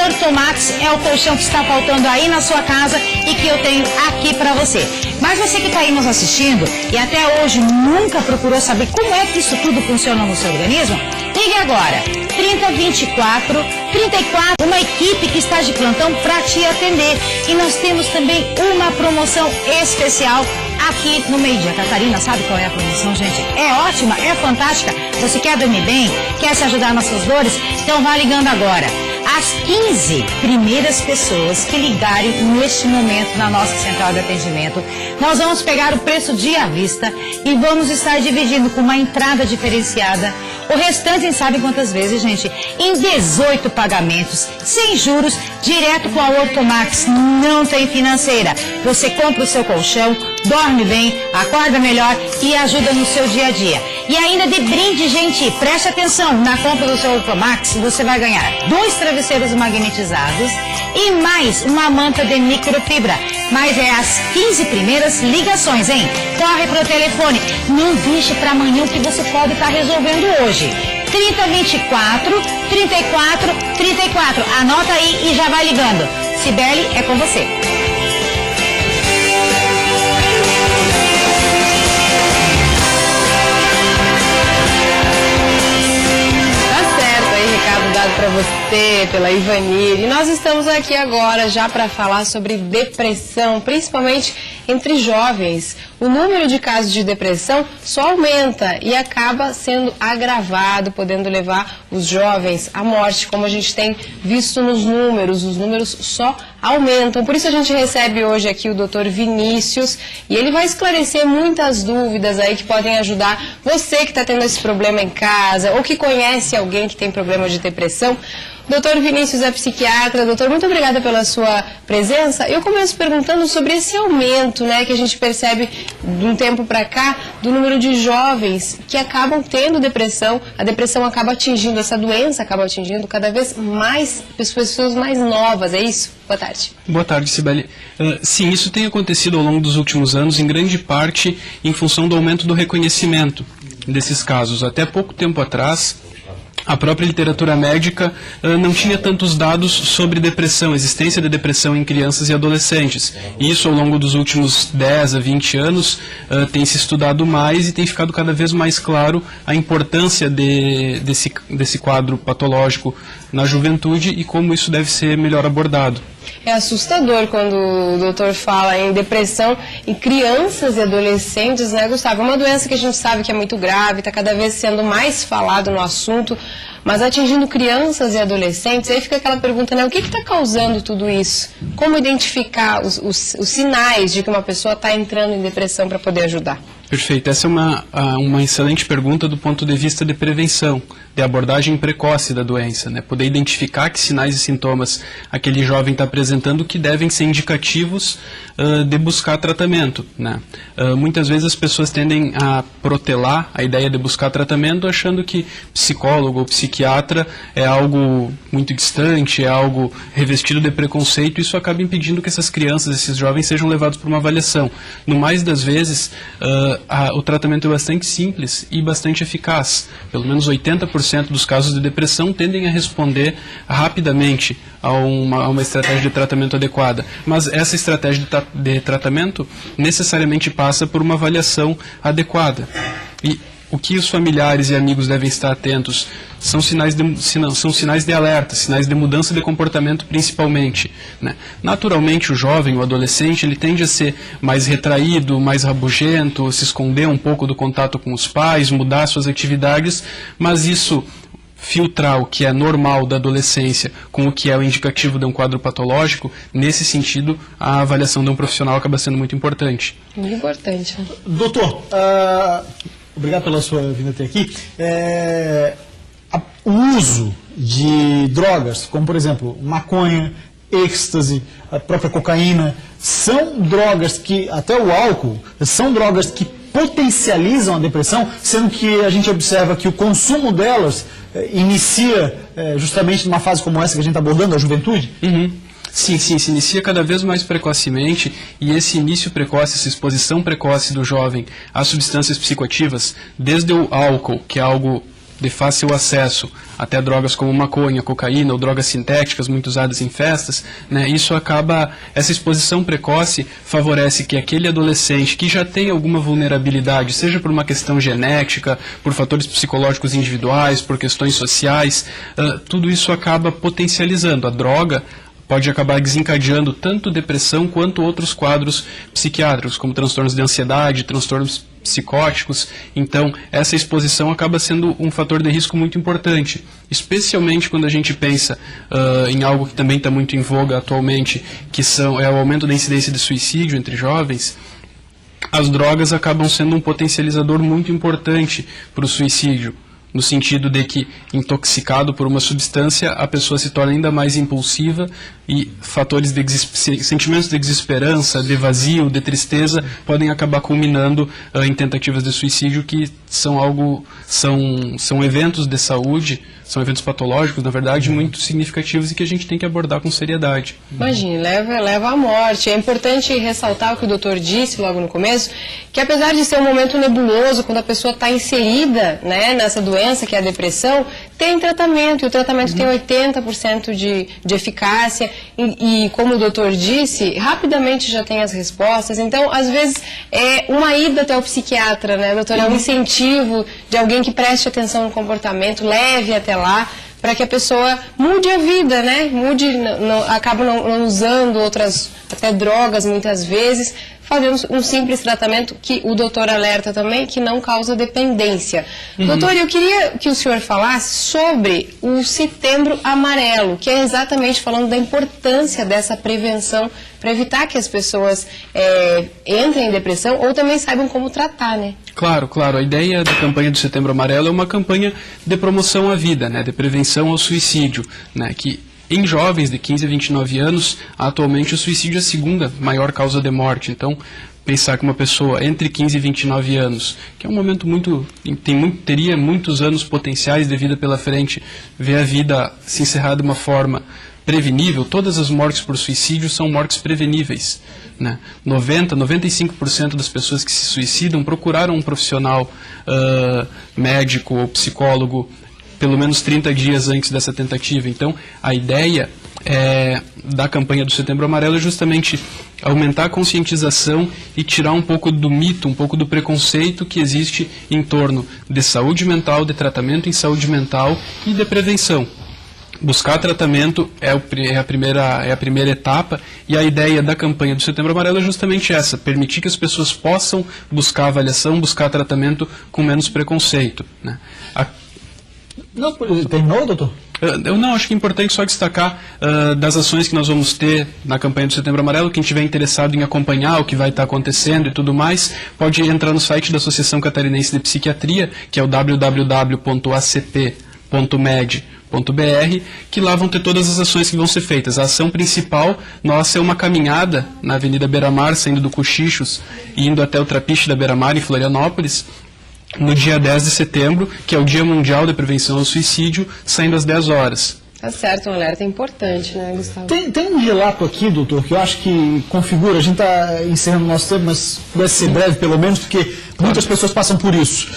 Ortomax é o colchão que está faltando aí na sua casa e que eu tenho aqui para você. Mas você que está aí nos assistindo e até hoje nunca procurou saber como é que isso tudo funciona no seu organismo, ligue agora, 3024-34, uma equipe que está de plantão para te atender. E nós temos também uma promoção especial aqui no Meio-Dia Catarina. Sabe qual é a promoção, gente? É ótima, é fantástica. Você quer dormir bem? Quer se ajudar nas suas dores? Então vá ligando agora. As 15 primeiras pessoas que ligarem neste momento na nossa central de atendimento, nós vamos pegar o preço de à vista e vamos estar dividindo com uma entrada diferenciada O restante, sabe quantas vezes, gente? Em 18 pagamentos, sem juros, direto com a Ortomax. Não tem financeira. Você compra o seu colchão, dorme bem, acorda melhor e ajuda no seu dia a dia. E ainda de brinde, gente, preste atenção, na compra do seu Ortomax você vai ganhar 2 travesseiros magnetizados e mais uma manta de microfibra. Mas é as 15 primeiras ligações, hein? Corre pro telefone, não deixe para amanhã o que você pode estar resolvendo hoje. 3024 34 34. Anota aí e já vai ligando. Cibele, é com você. Para você, pela Ivanir. E nós estamos aqui agora já para falar sobre depressão, principalmente entre jovens. O número de casos de depressão só aumenta e acaba sendo agravado, podendo levar os jovens à morte, como a gente tem visto nos números. Os números só aumentam. Por isso a gente recebe hoje aqui o Dr. Vinícius e ele vai esclarecer muitas dúvidas aí que podem ajudar você que está tendo esse problema em casa ou que conhece alguém que tem problema de depressão. Doutor Vinícius é psiquiatra. Doutor, muito obrigada pela sua presença. Eu começo perguntando sobre esse aumento, né, que a gente percebe de um tempo para cá, do número de jovens que acabam tendo depressão. A depressão acaba atingindo, essa doença acaba atingindo cada vez mais pessoas mais novas, é isso? Boa tarde. Boa tarde, Cibele. Sim, isso tem acontecido ao longo dos últimos anos, em grande parte em função do aumento do reconhecimento desses casos. Até pouco tempo atrás, a própria literatura médica não tinha tantos dados sobre depressão, existência de depressão em crianças e adolescentes. E isso, ao longo dos últimos 10 a 20 anos, tem se estudado mais e tem ficado cada vez mais claro a importância desse quadro patológico na juventude e como isso deve ser melhor abordado. É assustador quando o doutor fala em depressão em crianças e adolescentes, né, Gustavo? É uma doença que a gente sabe que é muito grave, está cada vez sendo mais falado no assunto, mas atingindo crianças e adolescentes, aí fica aquela pergunta, né, o que está causando tudo isso? Como identificar os sinais de que uma pessoa está entrando em depressão para poder ajudar? Perfeito. Essa é uma excelente pergunta do ponto de vista de prevenção, de abordagem precoce da doença, né? Poder identificar que sinais e sintomas aquele jovem está apresentando que devem ser indicativos de buscar tratamento, né? Muitas vezes as pessoas tendem a protelar a ideia de buscar tratamento achando que psicólogo ou psiquiatra é algo muito distante, é algo revestido de preconceito, e isso acaba impedindo que essas crianças, esses jovens sejam levados para uma avaliação. No mais das vezes, o tratamento é bastante simples e bastante eficaz. Pelo menos 80% dos casos de depressão tendem a responder rapidamente a uma estratégia de tratamento adequada. Mas essa estratégia de tratamento necessariamente passa por uma avaliação adequada. E o que os familiares e amigos devem estar atentos são sinais de alerta, sinais de mudança de comportamento principalmente, né? Naturalmente o jovem, o adolescente, ele tende a ser mais retraído, mais rabugento, se esconder um pouco do contato com os pais, mudar suas atividades, mas isso, filtrar o que é normal da adolescência com o que é o indicativo de um quadro patológico, nesse sentido a avaliação de um profissional acaba sendo muito importante. Muito importante. Doutor, obrigado pela sua vinda até aqui. O uso de drogas, como por exemplo maconha, êxtase, a própria cocaína, são drogas que, até o álcool, são drogas que potencializam a depressão, sendo que a gente observa que o consumo delas inicia justamente numa fase como essa que a gente está abordando, a juventude? Uhum. Sim, se inicia cada vez mais precocemente, e esse início precoce, essa exposição precoce do jovem às substâncias psicoativas, desde o álcool, que é algo de fácil acesso, até drogas como maconha, cocaína ou drogas sintéticas muito usadas em festas, né, essa exposição precoce favorece que aquele adolescente que já tem alguma vulnerabilidade, seja por uma questão genética, por fatores psicológicos individuais, por questões sociais, tudo isso acaba potencializando. A droga pode acabar desencadeando tanto depressão quanto outros quadros psiquiátricos, como transtornos de ansiedade, transtornos psicóticos. Então, essa exposição acaba sendo um fator de risco muito importante, especialmente quando a gente pensa em algo que também está muito em voga atualmente, que é o aumento da incidência de suicídio entre jovens. As drogas acabam sendo um potencializador muito importante para o suicídio. no sentido de que, intoxicado por uma substância, a pessoa se torna ainda mais impulsiva e fatores de sentimentos de desesperança, de vazio, de tristeza, podem acabar culminando em tentativas de suicídio, que são eventos de saúde, são eventos patológicos, na verdade, muito significativos e que a gente tem que abordar com seriedade. Imagine, leva à morte. É importante ressaltar o que o doutor disse logo no começo, que apesar de ser um momento nebuloso, quando a pessoa está inserida, né, nessa doença que é a depressão, tem tratamento, e o tratamento tem 80% de eficácia, e como o doutor disse, rapidamente já tem as respostas. Então, às vezes, é uma ida até o psiquiatra, né, doutor? É um incentivo de alguém que preste atenção no comportamento, leve até lá, para que a pessoa mude a vida, né? Acaba não usando outras, até drogas muitas vezes, fazendo um simples tratamento que o doutor alerta também, que não causa dependência. Doutor, eu queria que o senhor falasse sobre o Setembro Amarelo, que é exatamente falando da importância dessa prevenção para evitar que as pessoas entrem em depressão ou também saibam como tratar, né? Claro. A ideia da campanha do Setembro Amarelo é uma campanha de promoção à vida, né, de prevenção ao suicídio, né, que em jovens de 15 a 29 anos, atualmente o suicídio é a segunda maior causa de morte. Então, pensar que uma pessoa entre 15 e 29 anos, que é um momento teria muitos anos potenciais de vida pela frente, ver a vida se encerrar de uma forma prevenível, todas as mortes por suicídio são mortes preveníveis, né? 95% das pessoas que se suicidam procuraram um profissional médico ou psicólogo pelo menos 30 dias antes dessa tentativa. Então, a ideia da campanha do Setembro Amarelo é justamente aumentar a conscientização e tirar um pouco do mito, um pouco do preconceito que existe em torno de saúde mental, de tratamento em saúde mental e de prevenção. Buscar tratamento é a primeira etapa, e a ideia da campanha do Setembro Amarelo é justamente essa: permitir que as pessoas possam buscar avaliação, buscar tratamento com menos preconceito, né? Não, terminou, doutor? Eu não, acho que é importante só destacar das ações que nós vamos ter na campanha do Setembro Amarelo. Quem estiver interessado em acompanhar o que vai estar acontecendo e tudo mais, pode entrar no site da Associação Catarinense de Psiquiatria, que é o www.acp.med.br, que lá vão ter todas as ações que vão ser feitas. A ação principal nossa é uma caminhada na Avenida Beira-Mar, saindo do Cochichos e indo até o Trapiche da Beira-Mar, em Florianópolis, no dia 10 de setembro, que é o Dia Mundial de Prevenção ao Suicídio, saindo às 10 horas. Tá certo, um alerta importante, né, Gustavo? Tem um relato aqui, doutor, que eu acho que configura, a gente está encerrando o nosso tempo, mas vai ser breve pelo menos, porque muitas pessoas passam por isso.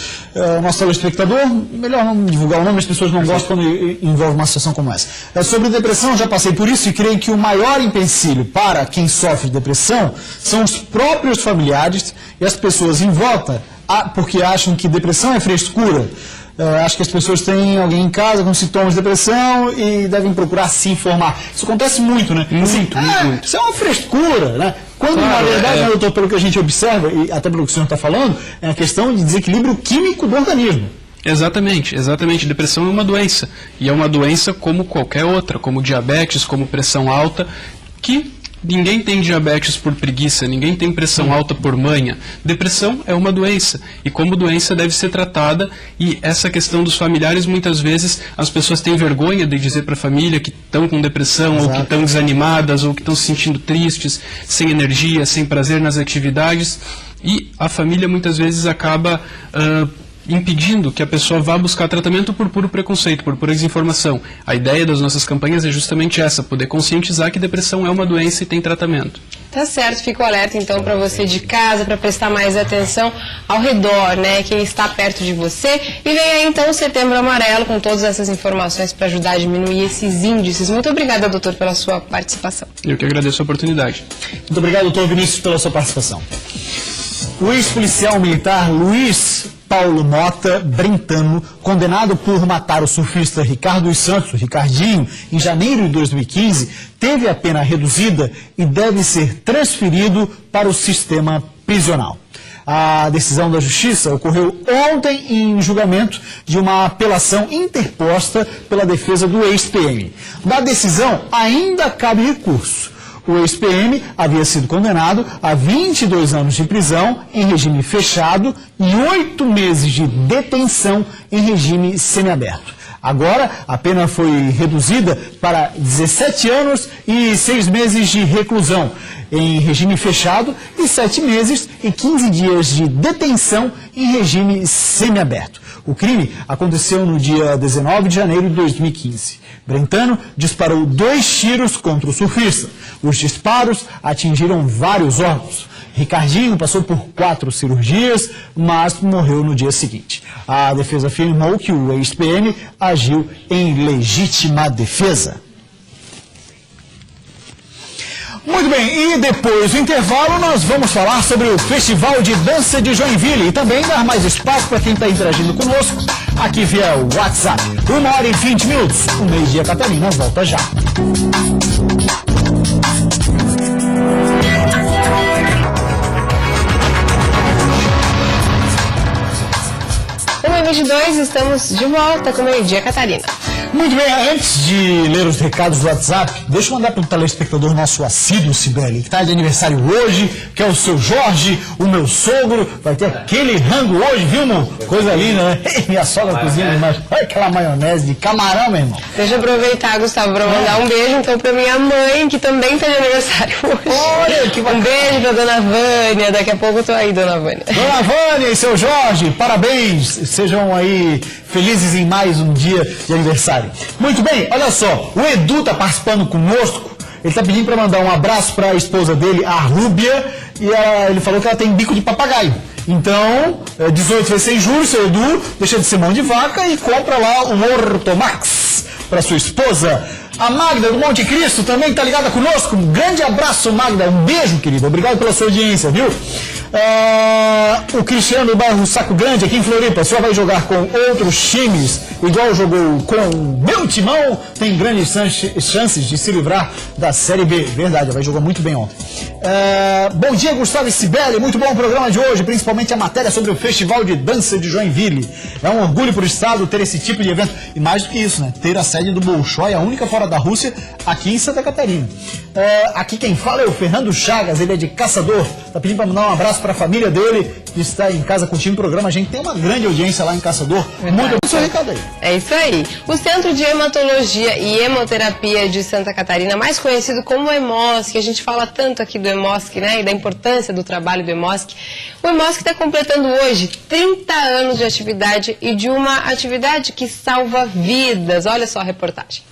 O nosso telespectador, melhor não divulgar o nome, as pessoas não gostam quando envolve uma situação como essa. Sobre depressão, já passei por isso e creio que o maior empecilho para quem sofre de depressão são os próprios familiares e as pessoas em volta, porque acham que depressão é frescura. Acho que as pessoas têm alguém em casa com sintomas de depressão e devem procurar se informar. Isso acontece muito, né? Muito. Isso é uma frescura, né? Quando, na verdade, doutor, pelo que a gente observa, e até pelo que o senhor está falando, é a questão de desequilíbrio químico do organismo. Exatamente. Depressão é uma doença. E é uma doença como qualquer outra, como diabetes, como pressão alta, que ninguém tem diabetes por preguiça, ninguém tem pressão alta por manha. Depressão é uma doença, e como doença deve ser tratada, e essa questão dos familiares, muitas vezes as pessoas têm vergonha de dizer para a família que estão com depressão, ou que estão desanimadas, ou que estão se sentindo tristes, sem energia, sem prazer nas atividades, e a família muitas vezes acaba impedindo que a pessoa vá buscar tratamento por puro preconceito, por pura desinformação. A ideia das nossas campanhas é justamente essa: poder conscientizar que depressão é uma doença e tem tratamento. Tá certo, fica o alerta então para você de casa, para prestar mais atenção ao redor, né, quem está perto de você. E vem aí então o Setembro Amarelo com todas essas informações para ajudar a diminuir esses índices. Muito obrigada, doutor, pela sua participação. Eu que agradeço a oportunidade. Muito obrigado, doutor Vinícius, pela sua participação. O ex-policial militar Luiz Paulo Mota Brentano, condenado por matar o surfista Ricardo dos Santos, o Ricardinho, em janeiro de 2015, teve a pena reduzida e deve ser transferido para o sistema prisional. A decisão da Justiça ocorreu ontem em julgamento de uma apelação interposta pela defesa do ex-PM. Da decisão ainda cabe recurso. O ex-PM havia sido condenado a 22 anos de prisão em regime fechado e 8 meses de detenção em regime semiaberto. Agora, a pena foi reduzida para 17 anos e 6 meses de reclusão em regime fechado e 7 meses e 15 dias de detenção em regime semiaberto. O crime aconteceu no dia 19 de janeiro de 2015. Brentano disparou 2 tiros contra o surfista. Os disparos atingiram vários órgãos. Ricardinho passou por 4 cirurgias, mas morreu no dia seguinte. A defesa afirmou que o ex-PM agiu em legítima defesa. Muito bem, e depois do intervalo nós vamos falar sobre o Festival de Dança de Joinville e também dar mais espaço para quem está interagindo conosco aqui via o WhatsApp. 1h20. O Meio-Dia Catarina volta já. 1h22, estamos de volta com o Meio-Dia Catarina. Muito bem, antes de ler os recados do WhatsApp, deixa eu mandar para o telespectador nosso assíduo, Cibele, que está de aniversário hoje, que é o seu Jorge, o meu sogro, vai ter aquele rango hoje, viu, amor? Coisa linda, né? Minha sogra cozinha demais. Olha aquela maionese de camarão, meu irmão. Deixa eu aproveitar, Gustavo, para mandar um beijo então para minha mãe, que também está de aniversário hoje. Olha, que bacana. Um beijo para dona Vânia, daqui a pouco eu tô aí, dona Vânia. Dona Vânia e seu Jorge, parabéns, sejam aí felizes em mais um dia de aniversário. Muito bem, olha só, o Edu está participando conosco, ele está pedindo para mandar um abraço para a esposa dele, a Rúbia, e ele falou que ela tem bico de papagaio. Então, 18 vezes sem juros, seu Edu, deixa de ser mão de vaca e compra lá o Ortomax para sua esposa. A Magda do Monte Cristo também está ligada conosco. Um grande abraço, Magda. Um beijo, querida. Obrigado pela sua audiência, viu? O Cristiano do bairro Saco Grande, aqui em Floripa, só vai jogar com outros times, igual jogou com o meu timão, tem grandes chances de se livrar da Série B. Verdade, vai jogar muito bem ontem. Bom dia, Gustavo e Cibele. Muito bom o programa de hoje, principalmente a matéria sobre o Festival de Dança de Joinville. É um orgulho para o Estado ter esse tipo de evento. E mais do que isso, né? Ter a sede do Bolshoi, a única fora da Rússia, aqui em Santa Catarina. Aqui quem fala é o Fernando Chagas, ele é de Caçador. Tá pedindo para mandar um abraço para a família dele, que está em casa curtindo o programa. A gente tem uma grande audiência lá em Caçador. Muito bom seu recado aí. É isso aí. O Centro de Hematologia e Hemoterapia de Santa Catarina, mais conhecido como EMOSC, a gente fala tanto aqui do EMOSC, né, e da importância do trabalho do EMOSC. O EMOSC está completando hoje 30 anos de atividade e de uma atividade que salva vidas. Olha só a reportagem.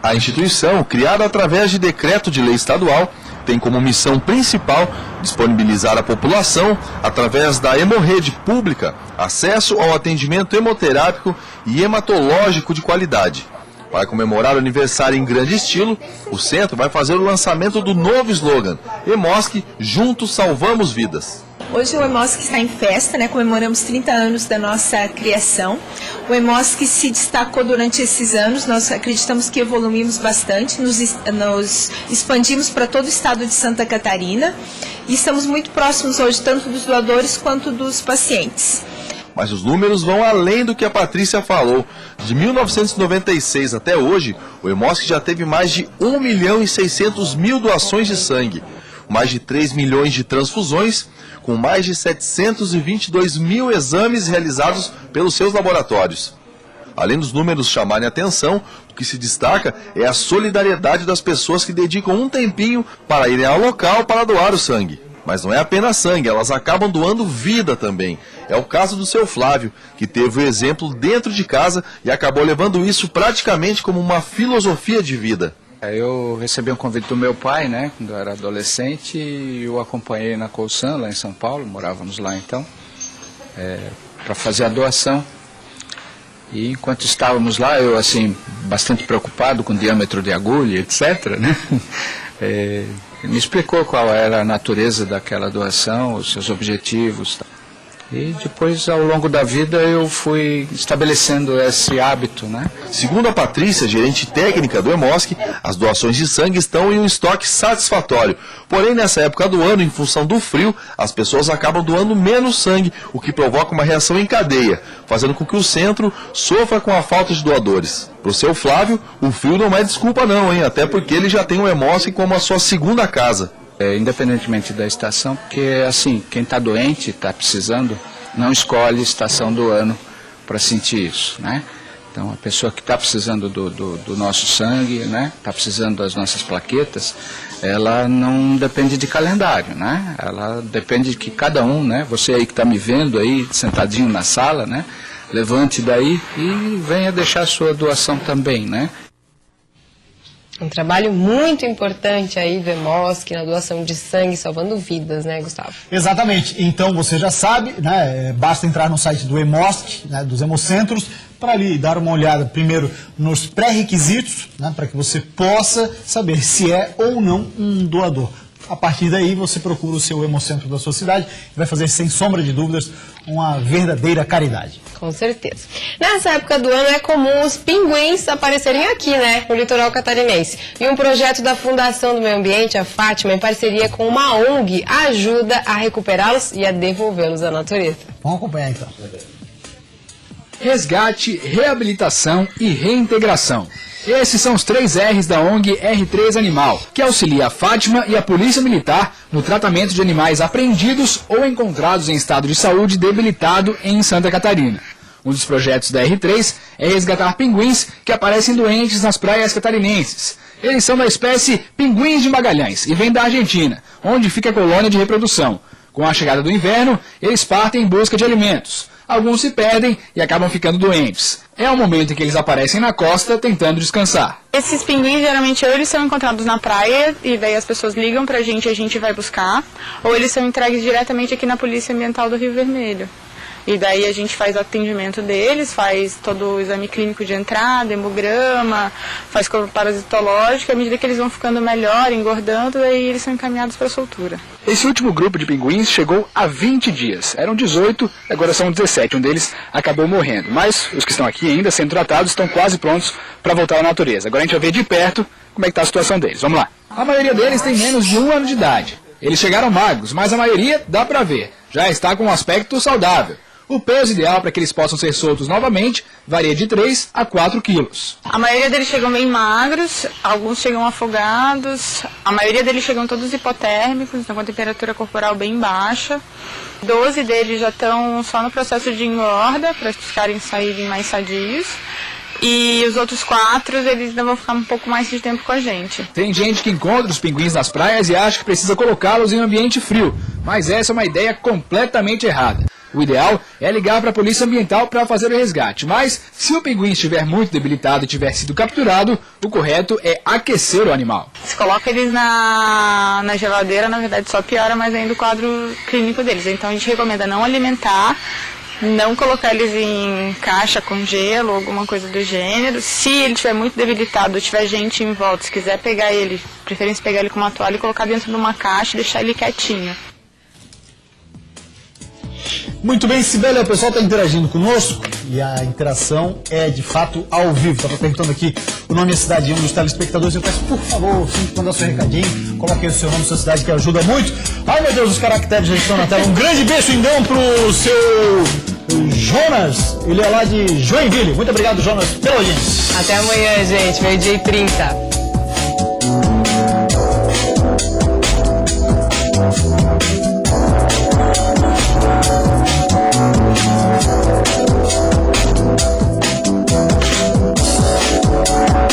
A instituição, criada através de decreto de lei estadual, tem como missão principal disponibilizar à população, através da hemorrede pública, acesso ao atendimento hemoterápico e hematológico de qualidade. Para comemorar o aniversário em grande estilo, o centro vai fazer o lançamento do novo slogan, EMOSC, Juntos Salvamos Vidas. Hoje o EMOSC está em festa, né? Comemoramos 30 anos da nossa criação. O EMOSC se destacou durante esses anos, nós acreditamos que evoluímos bastante, nos expandimos para todo o estado de Santa Catarina e estamos muito próximos hoje tanto dos doadores quanto dos pacientes. Mas os números vão além do que a Patrícia falou. De 1996 até hoje, o EMOSC já teve mais de 1.600.000 doações de sangue, mais de 3 milhões de transfusões, com mais de 722 mil exames realizados pelos seus laboratórios. Além dos números chamarem atenção, o que se destaca é a solidariedade das pessoas que dedicam um tempinho para irem ao local para doar o sangue. Mas não é apenas sangue, elas acabam doando vida também. É o caso do seu Flávio, que teve o exemplo dentro de casa e acabou levando isso praticamente como uma filosofia de vida. Eu recebi um convite do meu pai, né, quando eu era adolescente, e eu acompanhei na Colsan, lá em São Paulo, morávamos lá então, para fazer a doação. E enquanto estávamos lá, eu, assim, bastante preocupado com o diâmetro de agulha, etc., né, ele me explicou qual era a natureza daquela doação, os seus objetivos. E depois, ao longo da vida, eu fui estabelecendo esse hábito, né? Segundo a Patrícia, gerente técnica do Hemosk, as doações de sangue estão em um estoque satisfatório. Porém, nessa época do ano, em função do frio, as pessoas acabam doando menos sangue, o que provoca uma reação em cadeia, fazendo com que o centro sofra com a falta de doadores. Para o seu Flávio, o frio não é desculpa não, hein? Até porque ele já tem o Hemosk como a sua segunda casa. Independentemente da estação, porque assim, quem está doente, está precisando, não escolhe estação do ano para sentir isso, né? Então, a pessoa que está precisando do nosso sangue, né? Está precisando das nossas plaquetas, ela não depende de calendário, né? Ela depende de que cada um, né? Você aí que está me vendo aí, sentadinho na sala, né? Levante daí e venha deixar a sua doação também, né? Um trabalho muito importante aí do Hemosk na doação de sangue, salvando vidas, né, Gustavo? Exatamente. Então você já sabe, né? Basta entrar no site do Hemosk, né, dos Hemocentros, para ali dar uma olhada primeiro nos pré-requisitos, né, para que você possa saber se é ou não um doador. A partir daí você procura o seu Hemocentro da sua cidade e vai fazer, sem sombra de dúvidas, uma verdadeira caridade. Com certeza. Nessa época do ano é comum os pinguins aparecerem aqui, né, no litoral catarinense. E um projeto da Fundação do Meio Ambiente, a Fátima, em parceria com uma ONG, ajuda a recuperá-los e a devolvê-los à natureza. Vamos acompanhar então. Resgate, reabilitação e reintegração. Esses são os 3 R's da ONG R3 Animal, que auxilia a Fátima e a Polícia Militar no tratamento de animais apreendidos ou encontrados em estado de saúde debilitado em Santa Catarina. Um dos projetos da R3 é resgatar pinguins que aparecem doentes nas praias catarinenses. Eles são da espécie pinguins de Magalhães e vêm da Argentina, onde fica a colônia de reprodução. Com a chegada do inverno, eles partem em busca de alimentos. Alguns se perdem e acabam ficando doentes. É o momento em que eles aparecem na costa tentando descansar. Esses pinguins, geralmente, ou eles são encontrados na praia, e daí as pessoas ligam pra gente e a gente vai buscar, ou eles são entregues diretamente aqui na Polícia Ambiental do Rio Vermelho. E daí a gente faz o atendimento deles, faz todo o exame clínico de entrada, hemograma, faz corpo parasitológico, à medida que eles vão ficando melhor, engordando, daí eles são encaminhados para soltura. Esse último grupo de pinguins chegou há 20 dias. Eram 18, agora são 17. Um deles acabou morrendo. Mas os que estão aqui ainda sendo tratados estão quase prontos para voltar à natureza. Agora a gente vai ver de perto como é que está a situação deles. Vamos lá. A maioria deles tem menos de 1 ano de idade. Eles chegaram magros, mas a maioria dá para ver. Já está com um aspecto saudável. O peso ideal para que eles possam ser soltos novamente varia de 3 a 4 quilos. A maioria deles chegam bem magros, alguns chegam afogados, a maioria deles chegam todos hipotérmicos, então com a temperatura corporal bem baixa. 12 deles já estão só no processo de engorda, para ficarem saírem mais sadios. E os outros 4, eles ainda vão ficar um pouco mais de tempo com a gente. Tem gente que encontra os pinguins nas praias e acha que precisa colocá-los em um ambiente frio, mas essa é uma ideia completamente errada. O ideal é ligar para a Polícia Ambiental para fazer o resgate, mas se o pinguim estiver muito debilitado e tiver sido capturado, o correto é aquecer o animal. Se coloca eles na geladeira, na verdade só piora mais ainda o quadro clínico deles. Então a gente recomenda não alimentar, não colocar eles em caixa com gelo ou alguma coisa do gênero. Se ele estiver muito debilitado, tiver gente em volta, se quiser pegar ele, preferência pegar ele com uma toalha e colocar dentro de uma caixa e deixar ele quietinho. Muito bem, Sibeli, o pessoal está interagindo conosco e a interação é de fato ao vivo. Estava perguntando aqui o nome e a cidade de um dos telespectadores. Eu peço, por favor, sempre mandar seu recadinho, coloque aí o seu nome e sua cidade que ajuda muito. Ai meu Deus, os caracteres já estão na tela. Um grande beijo então pro seu Jonas, ele é lá de Joinville. Muito obrigado, Jonas, pela audiência. Até amanhã, gente, 12h30.